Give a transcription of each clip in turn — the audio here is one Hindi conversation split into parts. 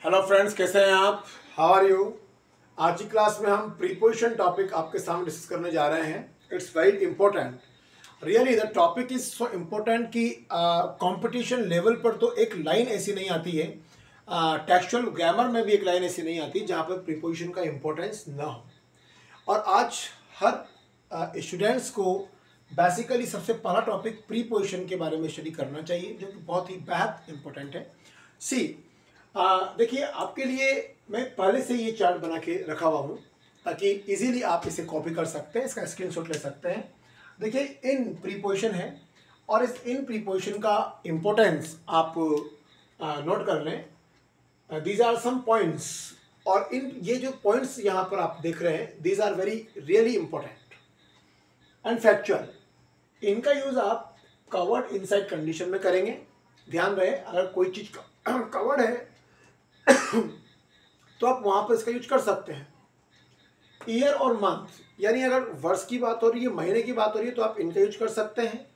हेलो फ्रेंड्स, कैसे हैं आप? How are you. आज की क्लास में हम प्रीपोजिशन टॉपिक आपके सामने डिस्कस करने जा रहे हैं। It's very important, really the topic is so important कि कंपटीशन लेवल पर तो एक लाइन ऐसी नहीं आती है, टेक्सचुअल ग्रामर में भी एक लाइन ऐसी नहीं आती जहाँ पर प्रीपोजिशन का इम्पोर्टेंस ना हो। और आज हर स्टूडेंट्स को बेसिकली सबसे पहला टॉपिक प्रीपोजिशन के बारे में स्टडी करना चाहिए, जो कि बहुत ही बेहद इंपॉर्टेंट है। सी देखिए, आपके लिए मैं पहले से ये चार्ट बना के रखा हुआ हूँ ताकि इजीली आप इसे कॉपी कर सकते हैं, इसका स्क्रीनशॉट ले सकते हैं। देखिए, इन प्रीपोजिशन है और इस इन प्रीपोजिशन का इम्पोर्टेंस आप नोट कर लें। दीज आर सम पॉइंट्स, और इन ये जो पॉइंट्स यहाँ पर आप देख रहे हैं, these are very really important and factual. इनका यूज आप कवर्ड इनसाइड कंडीशन में करेंगे। ध्यान रहे, अगर कोई चीज कवर्ड है तो आप वहां पर इसका यूज कर सकते हैं। ईयर और मंथ, यानी अगर वर्ष की बात हो रही है, महीने की बात हो रही है, तो आप इनका यूज कर सकते हैं।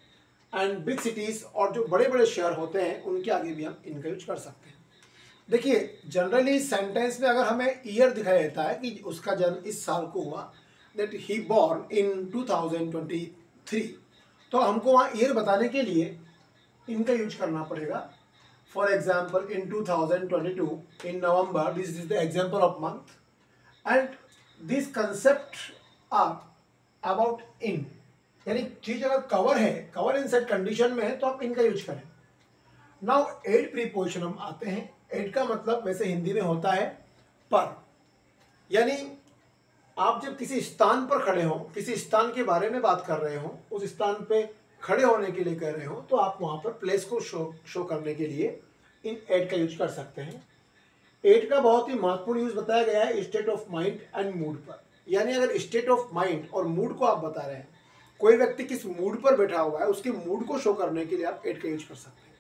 एंड बिग सिटीज और जो बड़े बड़े शहर होते हैं उनके आगे भी हम इनका यूज कर सकते हैं। देखिए, जनरली सेंटेंस में अगर हमें ईयर दिखाया जाता है कि उसका जन्म इस साल को हुआ, दैट ही बॉर्न इन 2023, तो हमको वहाँ ईयर बताने के लिए इनका यूज करना पड़ेगा। For example, in 2022, in November, this is the example of month, and these concepts are about in, यानी चीज अगर कवर है, कवर इनसाइड कंडीशन में है, तो आप इनका यूज करें। नाउ एड प्रीपोजिशन हम आते हैं। एड का मतलब वैसे हिंदी में होता है पर, यानी आप जब किसी स्थान पर खड़े हो, किसी स्थान के बारे में बात कर रहे हो, उस स्थान पे खड़े होने के लिए कह रहे हो, तो आप वहां पर प्लेस को शो करने के लिए इन एड का यूज कर सकते हैं। एड का बहुत ही महत्वपूर्ण यूज बताया गया है state of mind and mood पर, यानी अगर स्टेट ऑफ माइंड और मूड को आप बता रहे हैं, कोई व्यक्ति किस मूड पर बैठा हुआ है, उसके मूड को शो करने के लिए आप एड का यूज कर सकते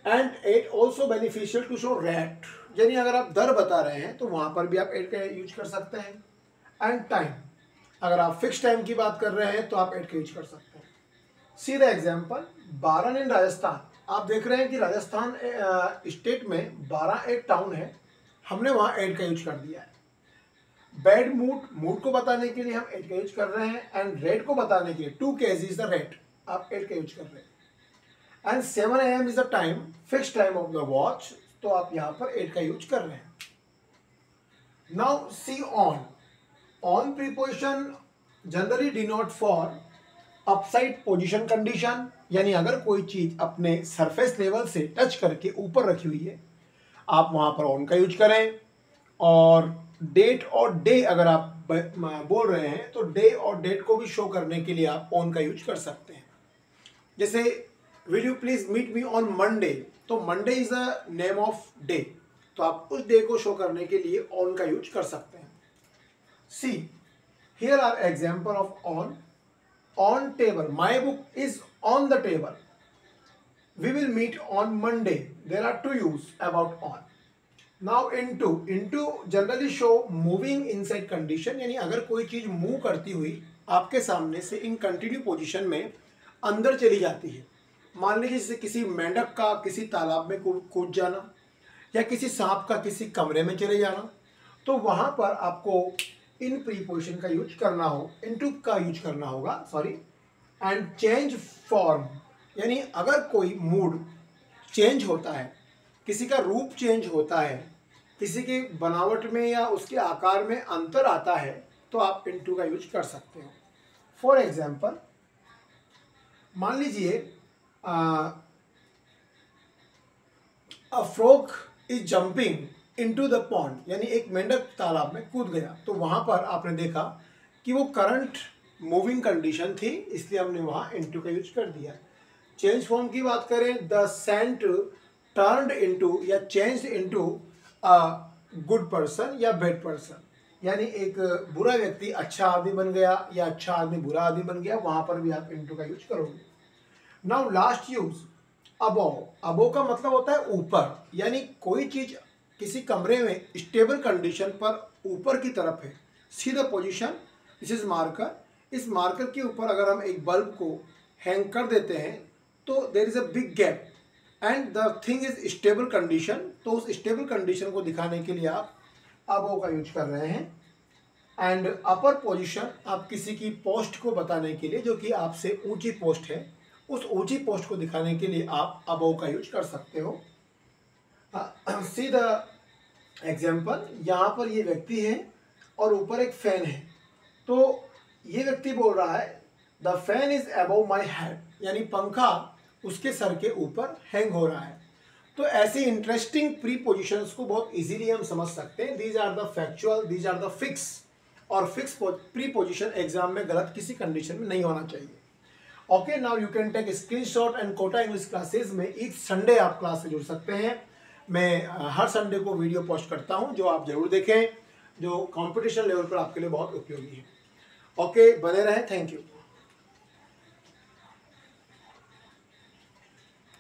हैं। And add also beneficial to show rate, यानी अगर आप दर बता रहे हैं तो वहां पर भी आप एड का यूज कर सकते हैं। एंड टाइम, अगर आप फिक्स टाइम की बात कर रहे हैं तो आप एड का यूज कर सकते हैं। सी द एग्जाम्पल, बारन इन राजस्थान। आप देख रहे हैं कि राजस्थान स्टेट में 12 एक टाउन है, हमने वहां एड का यूज कर दिया है। बैड मूड, मूड को बताने के लिए हम एड का यूज कर रहे हैं। एंड रेट को बताने के लिए 2 kg इज द रेट, आप एड का यूज कर रहे हैं। And 7 AM is the time, fix time of the watch, तो आप यहां पर एड का यूज कर रहे हैं। Now see on. On preposition generally denote for upside position condition, यानी अगर कोई चीज अपने सरफेस लेवल से टच करके ऊपर रखी हुई है, आप वहां पर ऑन का यूज करें। और डेट और डे अगर आप बोल रहे हैं, तो डे और डेट को भी शो करने के लिए आप ऑन का यूज कर सकते हैं। जैसे will you please meet me on Monday, तो Monday is the name of day, तो आप उस डे को शो करने के लिए ऑन का यूज कर सकते हैं। See here are example of on. On table, my book is on the table. We will meet on Monday. There are 2 use about on. Now into generally show moving inside condition, यानी अगर कोई चीज मूव करती हुई आपके सामने से इन कंटिन्यू पोजीशन में अंदर चली जाती है। मान लीजिए जैसे किसी मेंढक का किसी तालाब में कूद जाना, या किसी सांप का किसी कमरे में चले जाना, तो वहां पर आपको इन प्रीपोजिशन का यूज करना हो, इनटू का यूज करना होगा, सॉरी। एंड चेंज फॉर्म, यानी अगर कोई मूड चेंज होता है, किसी का रूप चेंज होता है, किसी की बनावट में या उसके आकार में अंतर आता है, तो आप इनटू का यूज कर सकते हो। फॉर एग्जाम्पल, मान लीजिए a frog is jumping into the pond, यानी एक मेंढक तालाब में कूद गया, तो वहां पर आपने देखा कि वो करंट मूविंग कंडीशन थी, इसलिए हमने वहां इनटू का यूज कर दिया। चेंज फॉर्म की बात करें, द सेंट टर्न्ड इनटू या change into a good person या बैड पर्सन, यानी एक बुरा व्यक्ति अच्छा आदमी बन गया या अच्छा आदमी बुरा आदमी बन गया, वहां पर भी आप इनटू का यूज करोगे। Now last use above. Above का मतलब होता है ऊपर, यानी कोई चीज किसी कमरे में स्टेबल कंडीशन पर ऊपर की तरफ है। See the position, this is marker. इस मार्कर के ऊपर अगर हम एक बल्ब को हैंग कर देते हैं, तो there is a big gap, and the thing is stable condition, तो उस स्टेबल कंडीशन को दिखाने के लिए आप अबव का यूज कर रहे हैं। एंड अपर पोजीशन, आप किसी की पोस्ट को बताने के लिए जो कि आपसे ऊंची पोस्ट है, उस ऊंची पोस्ट को दिखाने के लिए आप अबव का यूज कर सकते हो। सी द एग्जाम्पल, यहाँ पर ये व्यक्ति है और ऊपर एक फैन है, तो ये व्यक्ति बोल रहा है the fan is above my head, यानी पंखा उसके सर के ऊपर हैंग हो रहा है। तो ऐसी इंटरेस्टिंग प्रीपोजिशंस को बहुत इजीली हम समझ सकते हैं। These are the factual, these are the fix, और फिक्स प्रीपोजिशन एग्जाम में गलत किसी कंडीशन में नहीं होना चाहिए। Okay, now you can take screenshot and Kota English classes में ईच संडे आप क्लास से जुड़ सकते हैं। मैं हर संडे को वीडियो पोस्ट करता हूं, जो आप जरूर देखें, जो कंपटीशन लेवल पर आपके लिए बहुत उपयोगी है। ओके, बने रहें, थैंक यू।